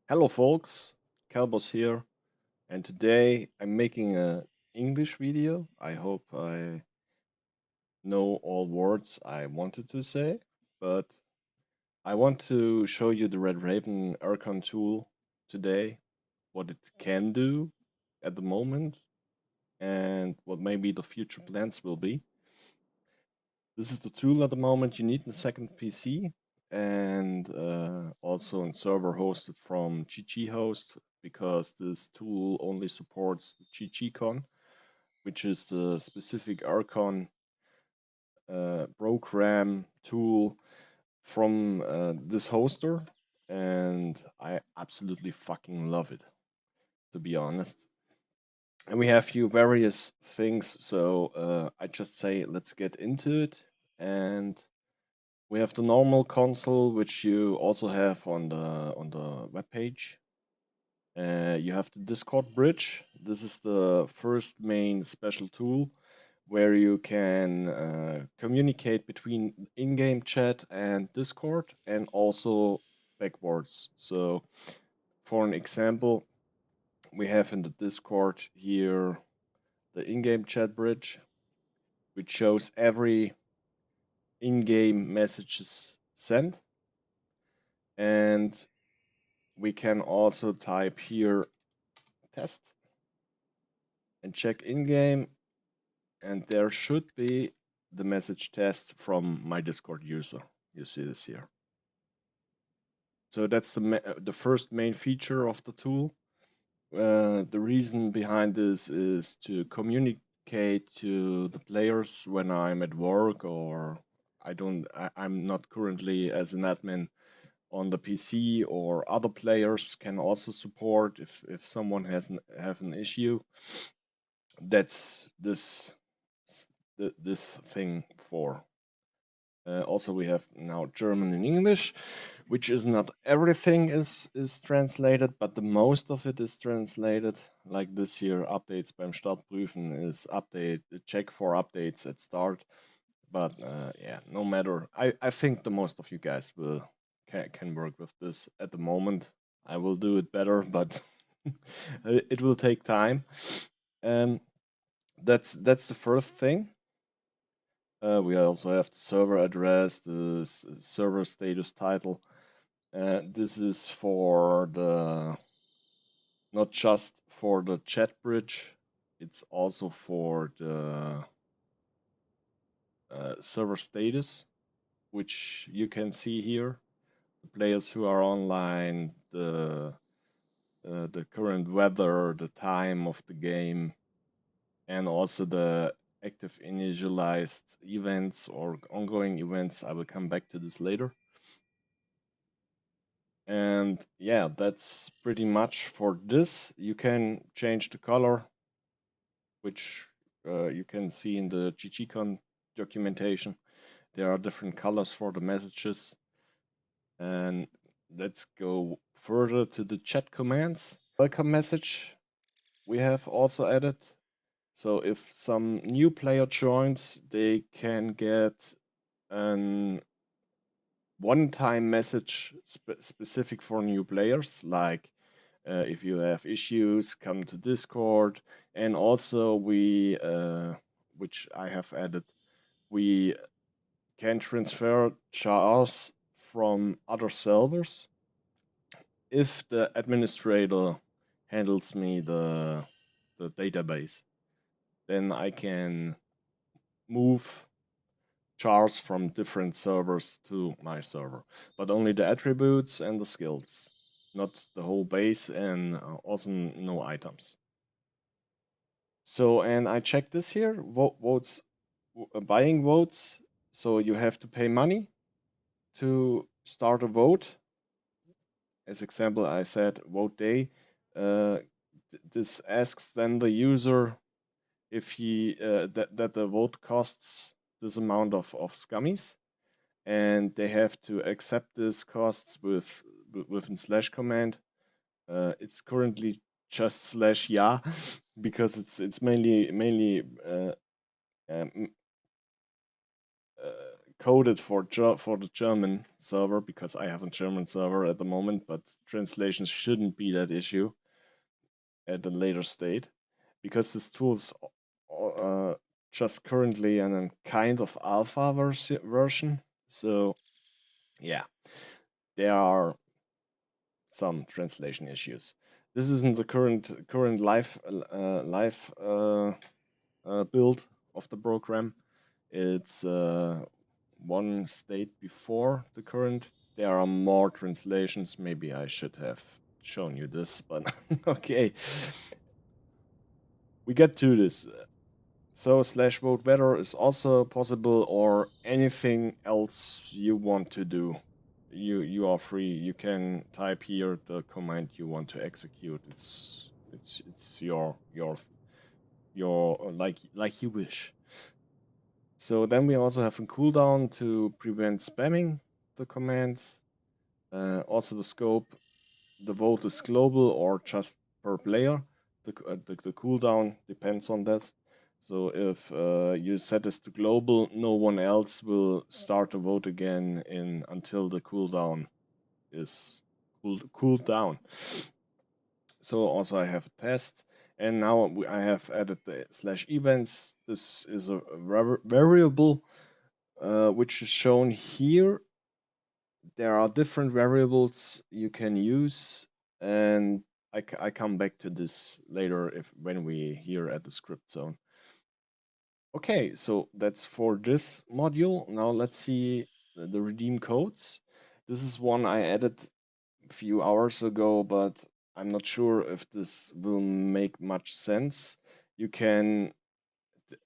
Hello folks, Calbos here, and today I'm making a English video. I hope I know all words I wanted to say, but I want to show you the RedRaven Archon tool today, what it can do at the moment, and what maybe the future plans will be. This is the tool at the moment. You need a second PC and also a server hosted from GGHost because this tool only supports the GGCon, which is the specific Archon program tool from this hoster, and I absolutely fucking love it, to be honest. And we have few various things, so I just say let's get into it. And we have the normal console, which you also have on the web page. You have the Discord bridge. This is the first main special tool where you can communicate between in-game chat and Discord, and also backwards. So, for an example, we have in the Discord here the in-game chat bridge, which shows every in-game messages sent, and we can also type here test and check in-game, and there should be the message test from my Discord user. You see this here. So that's the first main feature of the tool. The reason behind this is to communicate to the players when I'm at work, or I'm not currently as an admin on the PC, or other players can also support if someone have an issue. That's this thing for. Also, we have now German and English, which is not everything is translated, but the most of it is translated. Like this here, updates beim Startprüfen is check for updates at start. But yeah, no matter. I think the most of you guys can work with this at the moment. I will do it better, but it will take time. That's the first thing. We also have the server address, the server status title. This is for not just for the chat bridge, it's also for the server status, which you can see here. The players who are online, the current weather, the time of the game, and also the active initialized events or ongoing events. I will come back to this later. And yeah, that's pretty much for this. You can change the color, which you can see in the GGCon documentation. There are different colors for the messages. And let's go further to the chat commands. Welcome message we have also added. So if some new player joins, they can get an one-time message specific for new players, like if you have issues, come to Discord. And also we, which I have added, we can transfer jars from other servers if the administrator handles me the database. Then I can move jars from different servers to my server, but only the attributes and the skills, not the whole base, and also no items. So, and I checked this here, votes, buying votes. So you have to pay money to start a vote. As example, I said vote day. This asks then the user if he that the vote costs this amount of scummies, and they have to accept this costs with a slash command. It's currently just slash yeah because it's mainly coded for the German server because I have a German server at the moment, but translation shouldn't be that issue at a later state because this tool's just currently in a kind of alpha version. So yeah, there are some translation issues. This isn't the current live build of the program. It's one state before the current. There are more translations. Maybe I should have shown you this, but okay. We get to this. So /vote whether is also possible, or anything else you want to do. You are free. You can type here the command you want to execute. It's your like you wish. So then we also have a cooldown to prevent spamming the commands. Also the scope, the vote is global or just per player. The cooldown depends on this. So if you set this to global, no one else will start a vote again until the cooldown is cooled down. So also I have a test, and now I have added the /events. This is a variable which is shown here. There are different variables you can use, and I come back to this later when we here at the Skriptzone. Okay, so that's for this module. Now let's see the redeem codes. This is one I added a few hours ago, but I'm not sure if this will make much sense. You can,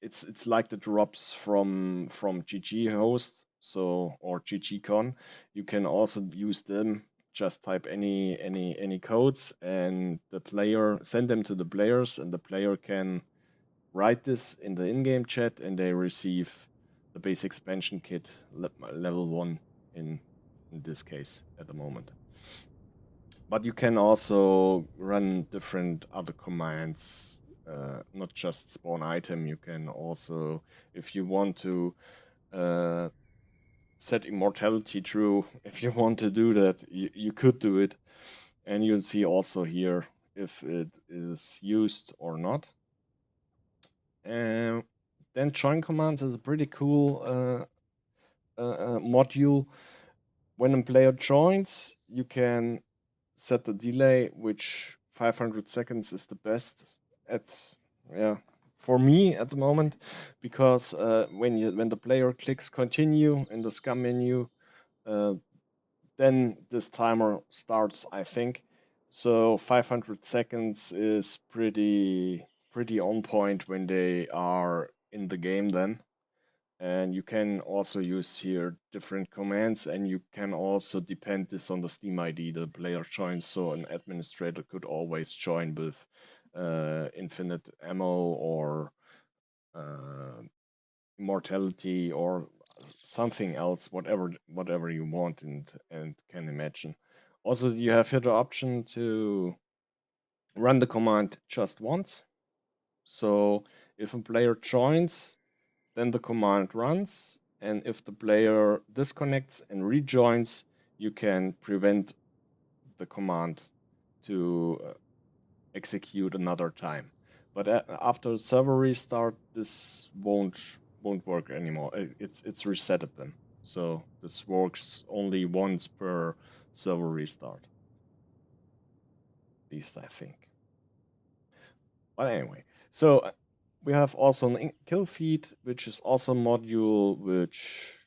it's like the drops from GGHost, so or GGCon. You can also use them. Just type any codes, and the player send them to the players, and the player can write this in the in-game chat, and they receive the base expansion kit level 1 in this case at the moment. But you can also run different other commands, not just spawn item. You can also, if you want to set immortality true, if you want to do that, you could do it. And you'll see also here if it is used or not. And then JoinCommands is a pretty cool module. When a player joins, you can set the delay, which 500 seconds is the best for me at the moment, because when the player clicks continue in the scum menu, then this timer starts, I think. So 500 seconds is pretty on point when they are in the game then. And you can also use here different commands, and you can also depend this on the Steam ID the player joins. So an administrator could always join with infinite ammo or immortality or something else, whatever you want and can imagine. Also, you have here the option to run the command just once. So if a player joins, then the command runs, and if the player disconnects and rejoins, you can prevent the command to execute another time. But after server restart, this won't work anymore. It's resetted then. So this works only once per server restart. At least I think. But anyway, so we have also an KillFeed, which is also a module which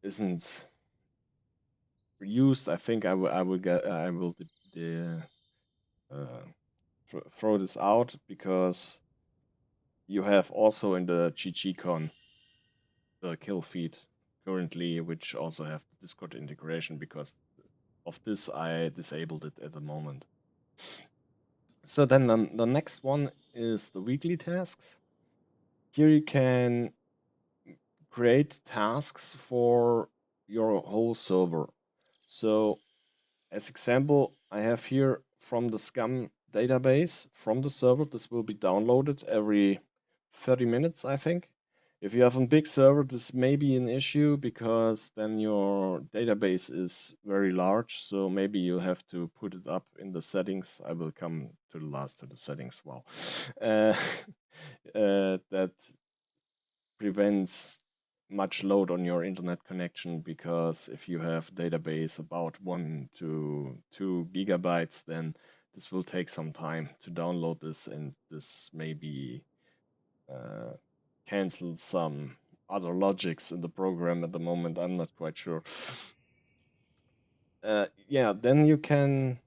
isn't used. I think I will throw this out because you have also in the GGCon the KillFeed currently, which also have the Discord integration. Because of this, I disabled it at the moment. So then the next one is the weekly tasks. Here you can create tasks for your whole server. So as example, I have here from the Scum database from the server. This will be downloaded every 30 minutes, I think. If you have a big server, this may be an issue because then your database is very large. So maybe you have to put it up in the settings. I will come to the last to the settings. Wow. That prevents much load on your internet connection, because if you have database about 1 to 2 gigabytes, then this will take some time to download this, and this maybe cancel some other logics in the program at the moment. I'm not quite sure. Yeah, then you can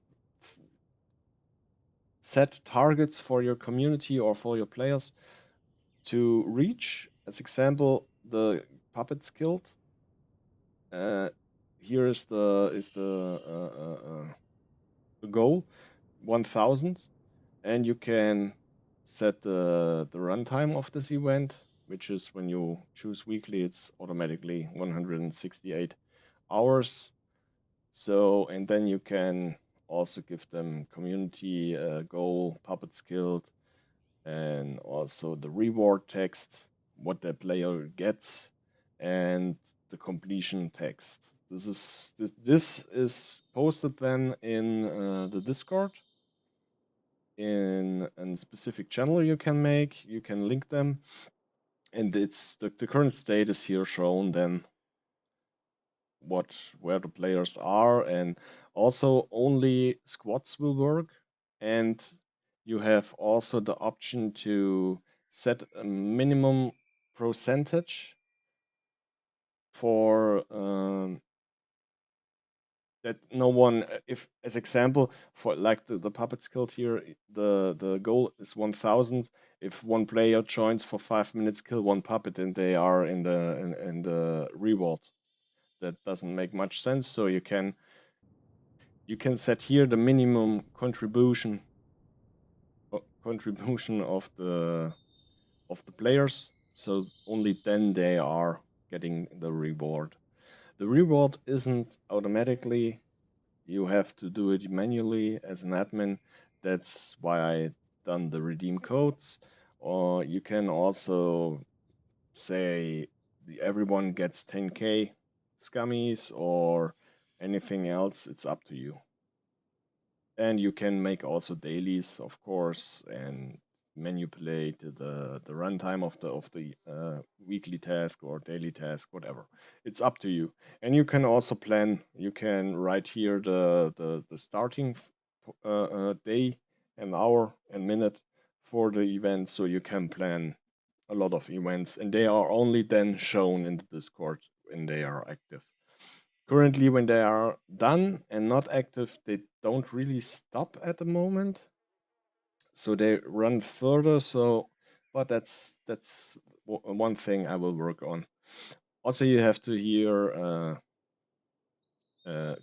set targets for your community or for your players to reach. As example, the Puppets Guild. Here is the goal, 1000, and you can set the runtime of this event, which is when you choose weekly, it's automatically 168 hours. So, and then you can also give them community goal, Puppets Guild, and also the reward text, what the player gets, and the completion text. This is posted then in the Discord in a specific channel you can make. You can link them, and it's the current state is here shown then where the players are, and also only squads will work, and you have also the option to set a minimum percentage for that no one, if as example for like the puppet guild here, the goal is 1000. If one player joins for 5 minutes, kill one puppet, and they are in the reward. That doesn't make much sense. So you can set here the minimum contribution of the players, so only then they are getting the reward. The reward isn't automatically, you have to do it manually as an admin. That's why I done the redeem codes. Or you can also say everyone gets 10k scummies or anything else. It's up to you. And you can make also dailies, of course, and manipulate the runtime of the weekly task or daily task, whatever. It's up to you. And you can also plan. You can write here the starting day and hour and minute for the event, so you can plan a lot of events, and they are only then shown in the Discord when they are active. Currently, when they are done and not active, they don't really stop at the moment. So they run further. So, but that's one thing I will work on. Also, you have to here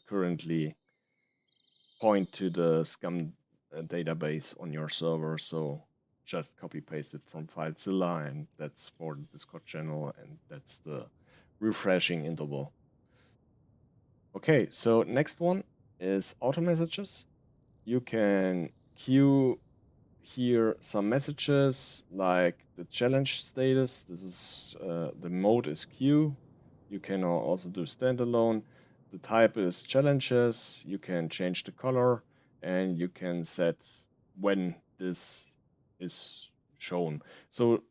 currently point to the scum database on your server. So just copy paste it from FileZilla, and that's for the Discord channel, and that's the refreshing interval. Okay, so next one is auto messages. You can queue here some messages like the challenge status. This is the mode is queue. You can also do standalone. The type is challenges. You can change the color, and you can set when this is shown. So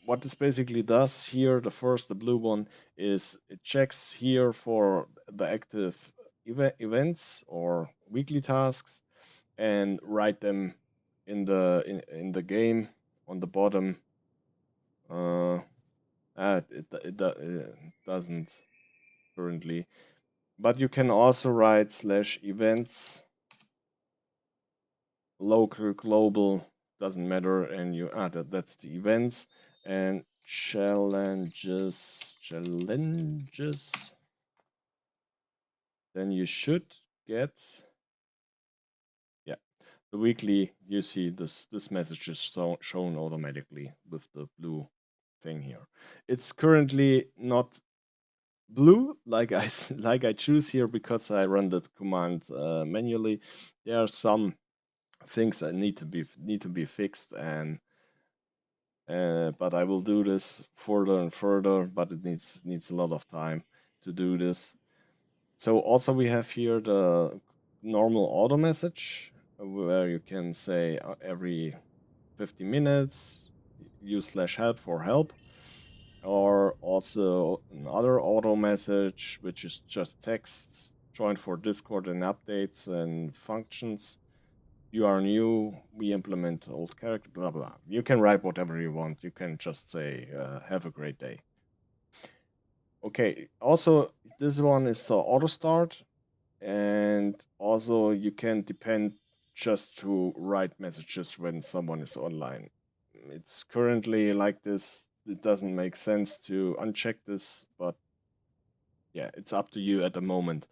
what this basically does here, the blue one, is it checks here for the active events or weekly tasks and write them in the game on the bottom. It doesn't currently, but you can also write /events local global, doesn't matter, and you that's the events, and challenges, then you should get, yeah, the weekly. You see this message is shown automatically with the blue thing here. It's currently not blue like I choose here because I run that command manually. There are some things that need to be fixed, and but I will do this further and further, but it needs a lot of time to do this. So also we have here the normal auto message where you can say every 50 minutes use /help for help, or also another auto message which is just text, join for Discord and updates and functions. You are new, we implement old character, blah blah. You can write whatever you want. You can just say have a great day. Okay, also this one is the auto start, and also you can depend just to write messages when someone is online. It's currently like this. It doesn't make sense to uncheck this, but yeah, it's up to you at the moment.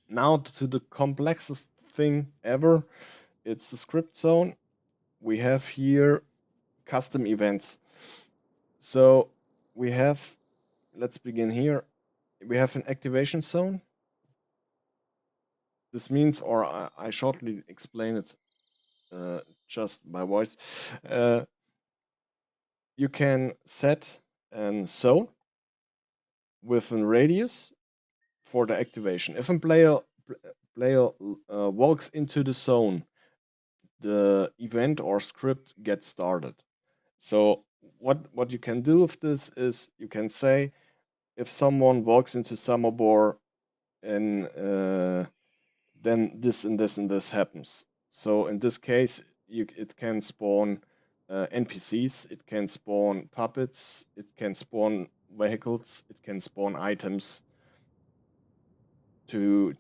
Now to the complexest thing ever, it's the Skriptzone. We have here custom events. So we have, let's begin here. We have an activation zone. This means, or I shortly explain it just by voice. You can set an zone with a radius for the activation. If a player walks into the zone, the event or script gets started. So what you can do with this is you can say if someone walks into Samobor and then this and this and this happens. So in this case, it can spawn NPCs, it can spawn puppets, it can spawn vehicles, it can spawn items to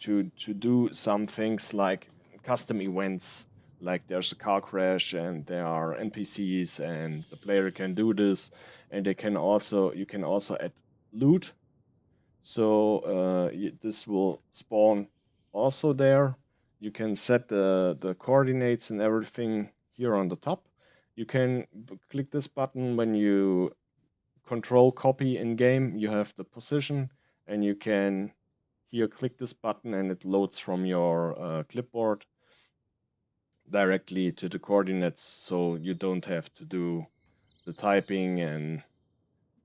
do some things like custom events, like there's a car crash and there are NPCs and the player can do this, and you can also add loot. So this will spawn also there. You can set the coordinates and everything here on the top. You can click this button when you control copy in game. You have the position, and you can here click this button and it loads from your clipboard directly to the coordinates, so you don't have to do the typing and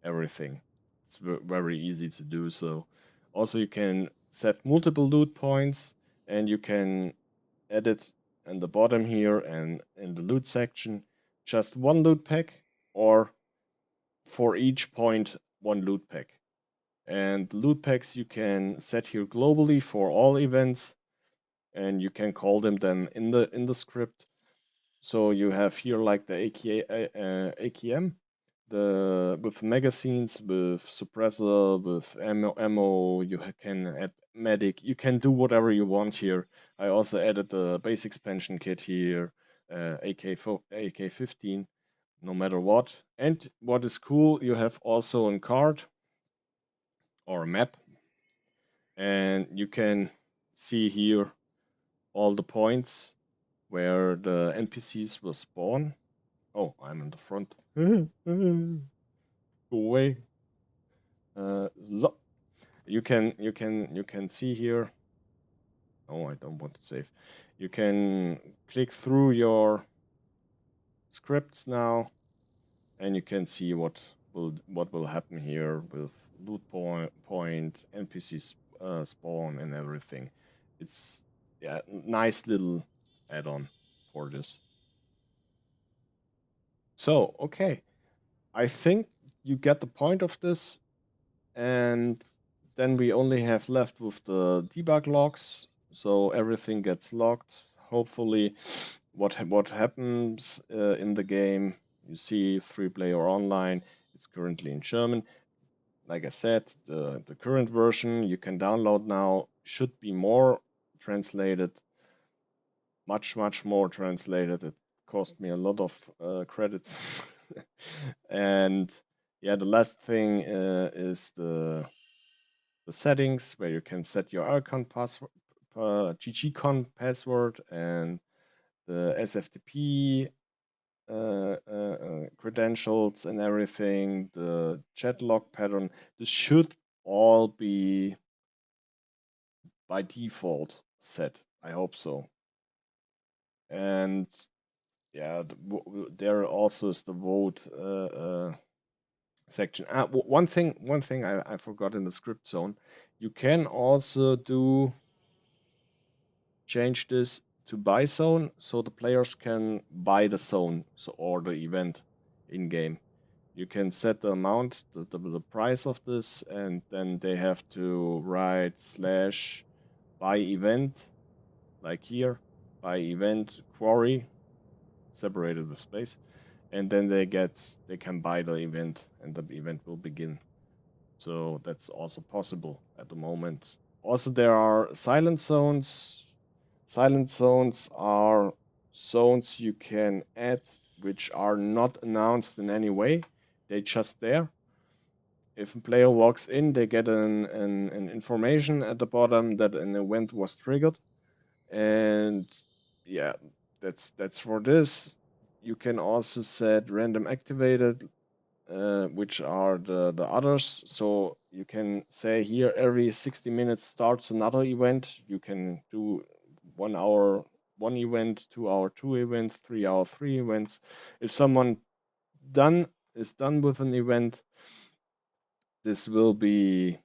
everything. It's very easy to do so. Also, you can set multiple loot points, and you can edit in the bottom here and in the loot section just one loot pack, or for each point one loot pack. And loot packs you can set here globally for all events, and you can call them then in the script. So you have here like the AKM, with magazines, with suppressor, with ammo. You can add medic. You can do whatever you want here. I also added the base expansion kit here, AK-15, no matter what. And what is cool, you have also a card or a map, and you can see here all the points where the NPCs will spawn. Oh, I'm in the front. Go away. So you can see here. Oh, I don't want to save. You can click through your scripts now, and you can see what will happen here with loot point, NPCs spawn, and everything. It's nice little add-on for this. So okay, I think you get the point of this, and then we only have left with the debug logs, so everything gets logged. Hopefully, what happens in the game. You see 3-player online. It's currently in German. Like I said, the current version you can download now should be more translated, much more translated. It cost me a lot of credits. And yeah, the last thing is the settings, where you can set your icon password, GGCon password, and the SFTP credentials and everything, the chat log pattern. This should all be by default set. I hope so. And yeah, there also is the vote section. One thing I forgot in the Skriptzone, you can also change this to buy zone, so the players can buy the zone, or the event in game. You can set the amount, the price of this, and then they have to write /buy event, like here, buy event quarry, separated with space, and then they can buy the event, and the event will begin. So that's also possible at the moment. Also, there are silent zones. Silent zones are zones you can add which are not announced in any way. They're just there. If a player walks in, they get an information at the bottom that an event was triggered. And yeah, that's for this. You can also set random activated, which are the others. So you can say here every 60 minutes starts another event. You can do 1 hour one event, 2 hour 2 event, 3 hour 3 events. If someone is done with an event, this will be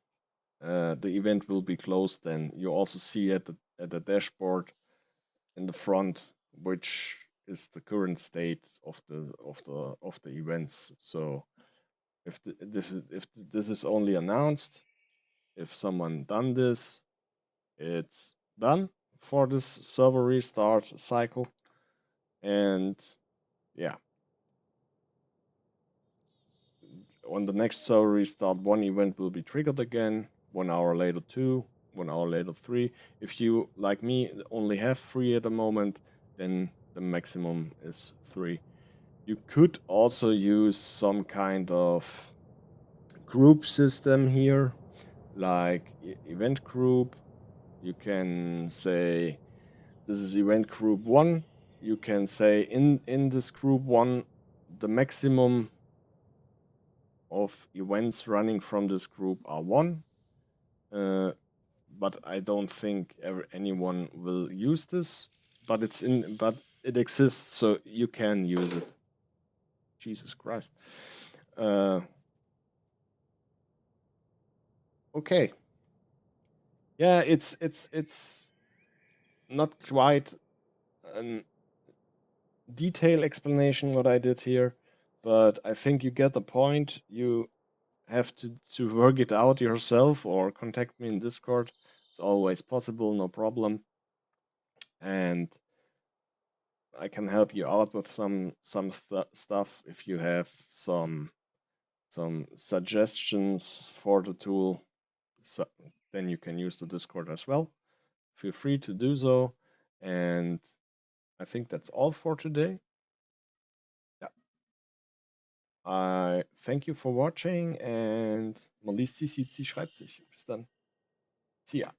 the event will be closed. Then you also see at the dashboard in the front which is the current state of the events. So if this is only announced, if someone done this, it's done for this server restart cycle. And yeah, on the next server restart, one event will be triggered again. 1 hour later, 2. 1 hour later, 3. If you, like me, only have 3 at the moment, then the maximum is 3. You could also use some kind of group system here, like event group. You can say this is event group 1. You can say in this group 1, the maximum of events running from this group are 1. But I don't think anyone will use this. But it exists, so you can use it. Jesus Christ. Okay. Yeah, it's not quite a detailed explanation what I did here, but I think you get the point. You have to work it out yourself or contact me in Discord. It's always possible, no problem. And I can help you out with some stuff if you have some suggestions for the tool. So then you can use the Discord as well. Feel free to do so. And I think that's all for today. Yeah. I thank you for watching, and man liest sich, sieht sich, schreibt sich. Bis dann. See ya.